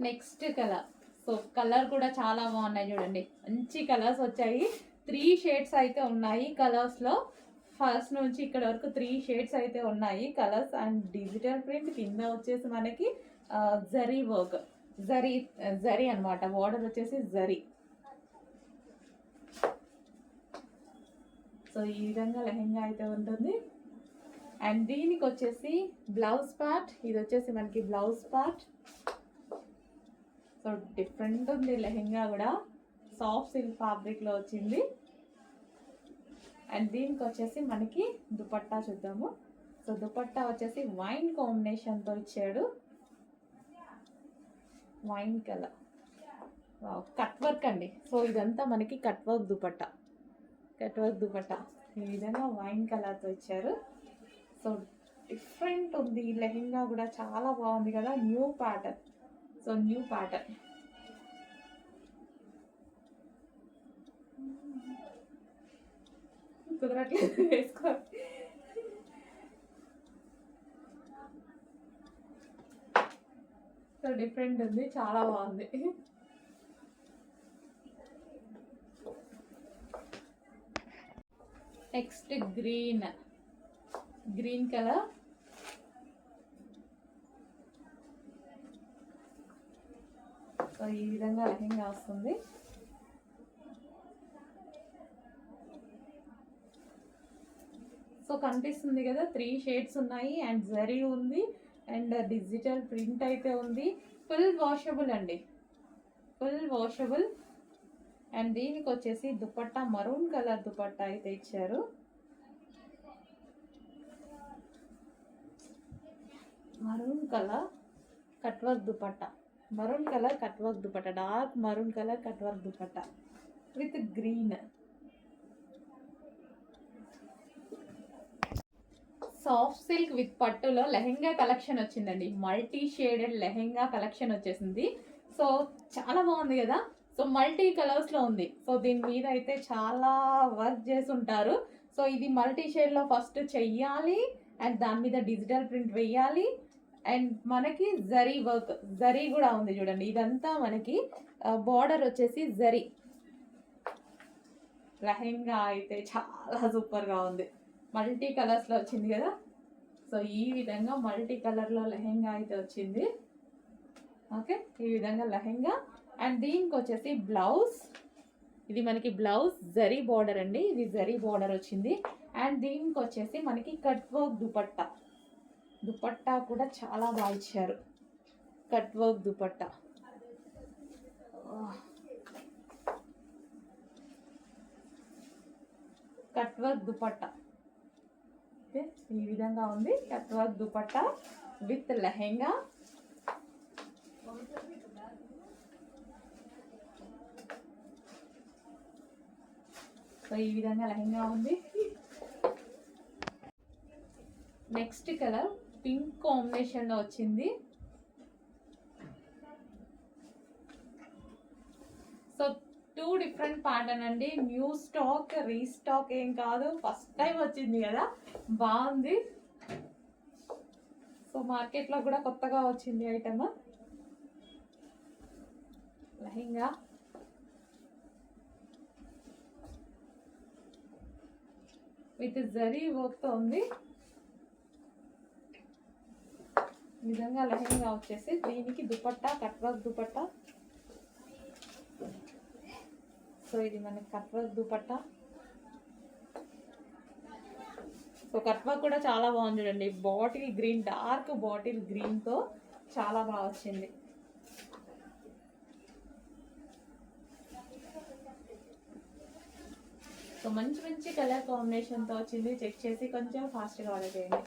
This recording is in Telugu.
Next colour. సో కలర్ కూడా చాలా బాగున్నాయి చూడండి, మంచి కలర్స్ వచ్చాయి. 3 షేడ్స్ అయితే ఉన్నాయి కలర్స్లో. ఫస్ట్ నుంచి ఇక్కడ వరకు 3 షేడ్స్ అయితే ఉన్నాయి కలర్స్. అండ్ డిజిటల్ ప్రింట్ కింద వచ్చేసి మనకి జరీ వర్క్, జరీ అనమాట. బార్డర్ వచ్చేసి జరీ. సో ఈ విధంగా లెహెంగా అయితే ఉంటుంది. అండ్ దీనికి వచ్చేసి బ్లౌజ్ పార్ట్, ఇది వచ్చేసి మనకి బ్లౌజ్ పార్ట్. సో డిఫరెంట్ ఉంది లెహెంగా కూడా, సాఫ్ట్ సిల్క్ ఫ్యాబ్రిక్లో వచ్చింది. అండ్ దీనికి వచ్చేసి మనకి దుపట్టా చూద్దాము. సో దుపట్టా వచ్చేసి వైన్ కాంబినేషన్తో ఇచ్చాడు, వైన్ కలర్. కట్ వర్క్ అండి. సో ఇదంతా మనకి cut work dupatta, cut work dupatta ఈ విధంగా వైన్ కలర్తో ఇచ్చారు. సో డిఫరెంట్ ఉంది లెహెంగా కూడా, చాలా బాగుంది కదా, new pattern. So new pattern. కుదరట్లేదు వేసుకో. సో డిఫరెంట్ ఉంది, చాలా బాగుంది. Next green colour. సో ఈ విధంగా లెహెంగా వస్తుంది. సో కనిపిస్తుంది కదా, 3 షేడ్స్ ఉన్నాయి. అండ్ జరీ ఉంది, అండ్ డిజిటల్ ప్రింట్ అయితే ఉంది. ఫుల్ వాషబుల్ అండి, ఫుల్ వాషబుల్. అండ్ దీనికి వచ్చేసి దుపట్టా మరూన్ కలర్ దుపట్టా అయితే ఇచ్చారు. Maroon colour cut work dupatta, maroon colour cut work dupatta, dark maroon colour cut work dupatta with green. Soft silk with పట్టులో లెహెంగా కలెక్షన్ వచ్చిందండి. మల్టీ షేడెడ్ లెహెంగా కలెక్షన్ వచ్చేసింది. సో చాలా బాగుంది కదా. సో మల్టీ కలర్స్లో ఉంది. సో దీని మీద అయితే చాలా వర్క్ చేసి ఉంటారు. సో ఇది మల్టీ షేడ్లో ఫస్ట్ చెయ్యాలి, అండ్ దాని మీద డిజిటల్ ప్రింట్ వేయాలి. అండ్ మనకి జరీ వర్క్, జరీ కూడా ఉంది చూడండి. ఇదంతా మనకి బార్డర్ వచ్చేసి జరీ. లెహెంగా అయితే చాలా సూపర్గా ఉంది, మల్టీ కలర్స్లో వచ్చింది కదా. సో ఈ విధంగా మల్టీ కలర్లో లెహెంగా అయితే వచ్చింది. ఓకే, ఈ విధంగా లెహెంగా. అండ్ దీనికి వచ్చేసి బ్లౌజ్, ఇది మనకి బ్లౌజ్ జరీ బార్డర్ అండి, ఇది జరీ బార్డర్ వచ్చింది. అండ్ దీనికి వచ్చేసి మనకి కట్ వర్క్ దుపట్టా, దుపట్టా కూడా చాలా బాగా ఇచ్చారు. Cut work dupatta, cut work dupatta. Okay, ఈ విధంగా ఉంది cut work dupatta with lehenga. So ఈ విధంగా లెహెంగా ఉంది. నెక్స్ట్ కలర్ పింక్ కాంబినేషన్లో వచ్చింది. సో 2 డిఫరెంట్ ప్యాటర్న్ అండి. న్యూ స్టాక్, రీస్టాక్ ఏం కాదు, ఫస్ట్ టైం వచ్చింది కదా, బాగుంది. సో మార్కెట్లో కూడా కొత్తగా వచ్చింది ఐటమ్. లెహెంగా విత్ జరీ వర్క్తో ఉంది. ఈ విధంగా లెహెంగా వచ్చేసి దీనికి dupatta cut work dupatta. So ఇది మనకి cut work dupatta. So cut work కూడా చాలా బాగుంది చూడండి. బాటిల్ గ్రీన్, డార్క్ బాటిల్ గ్రీన్తో చాలా బాగా వచ్చింది. సో మంచి మంచి కలర్ కాంబినేషన్తో వచ్చింది. చెక్ చేసి కొంచెం ఫాస్ట్గా ఆర్డర్ చేయండి.